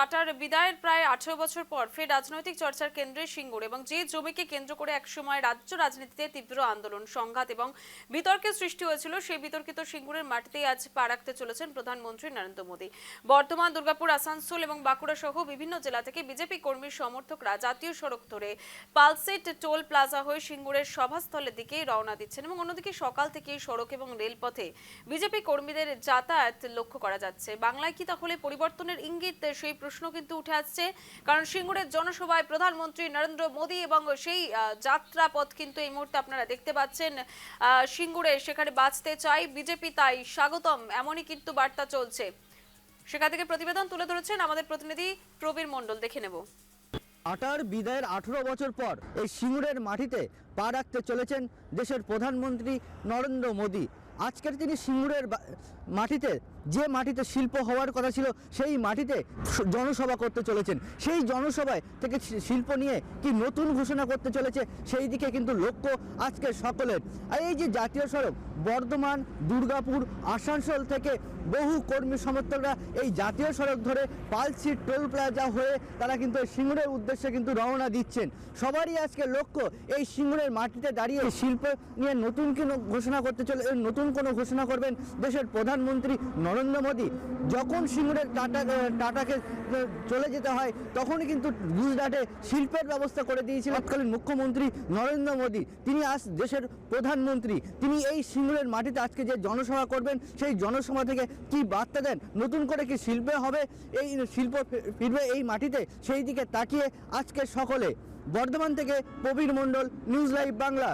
টাটার বিদায়ের প্রায় 18 বছর পর ফের রাজনৈতিক চর্চার কেন্দ্রে সিঙ্গুর এবং যে জমিকে কেন্দ্র করে একসময় রাজ্য রাজনীতিতে তীব্র আন্দোলন, সংঘাত এবং বিতর্কের সৃষ্টি হয়েছিল, সেই বিতর্কিত সিঙ্গুরের মাটিতেই আজ পা রাখতে চলেছেন প্রধানমন্ত্রী নরেন্দ্র মোদী। বর্ধমান, দুর্গাপুর, আসানসোল এবং বাঁকুড়া সহ বিভিন্ন জেলা থেকে বিজেপি কর্মী সমর্থকরা জাতীয় সড়ক ধরে পালসেট টোল প্লাজা হয়ে সিঙ্গুরের সভাস্থলের দিকে রওনা দিচ্ছেন এবং অন্যদিকে সকাল থেকেই সড়ক এবং রেলপথে বিজেপি কর্মীদের যাতায়াত লক্ষ্য করা যাচ্ছে। বাংলায় কি তাহলে পরিবর্তনের ইঙ্গিত? সেই প্রশ্ন কিন্তু উঠে আসছে, কারণ সিঙ্গুরের জনসভায় প্রধানমন্ত্রী নরেন্দ্র মোদী এবং সেই যাত্রাপথ কিন্তু এই মুহূর্তে আপনারা দেখতে পাচ্ছেন সিঙ্গুরে, সেখানে বাঁচতে চাই বিজেপি, তাই স্বাগতম, এমনই কিন্তু বার্তা চলছে। সেখান থেকে প্রতিবেদন তুলে ধরেছেন আমাদের প্রতিনিধি প্রবীর মণ্ডল, দেখে নেব। টাটার বিদায়ের 18 বছর পর এই সিঙ্গুরের মাটিতে পা রাখতে চলেছেন দেশের প্রধানমন্ত্রী নরেন্দ্র মোদী। আজকের তিনি সিঙ্গুরের মাটিতে, যে মাটিতে শিল্প হওয়ার কথা ছিল, সেই মাটিতে জনসভা করতে চলেছেন। সেই জনসভায় থেকে শিল্প নিয়ে কি নতুন ঘোষণা করতে চলেছে, সেই দিকে কিন্তু লক্ষ্য আজকে সকলের। আর এই যে জাতীয় সড়ক বর্ধমান, দুর্গাপুর, আসানসোল থেকে বহু কর্মী সমর্থকরা এই জাতীয় সড়ক ধরে পালসি টোল প্লাজা হয়ে তারা কিন্তু সিঙ্গুরের উদ্দেশ্যে কিন্তু রওনা দিচ্ছেন। সবারই আজকে লক্ষ্য এই সিঙ্গুরের মাটিতে দাঁড়িয়ে শিল্প নিয়ে নতুন কোনো ঘোষণা করবেন দেশের প্রধানমন্ত্রী নরেন্দ্র মোদী। যখন সিঙ্গুরের টাটাকে চলে যেতে হয়, তখনই কিন্তু গুজরাটে শিল্পের ব্যবস্থা করে দিয়েছিলেন তৎকালীন মুখ্যমন্ত্রী নরেন্দ্র মোদী। তিনি আজ দেশের প্রধানমন্ত্রী, তিনি এই সিঙ্গুরের মাটিতে আজকে যে জনসভা করবেন, সেই জনসভা থেকে কি বার্তা দেন, নতুন করে কি শিল্পে হবে, এই শিল্প ফিরবে এই মাটিতে, সেই দিকে তাকিয়ে আজকে সকলে। বর্ধমান থেকে প্রবীর মণ্ডল, নিউজ লাইভ বাংলা।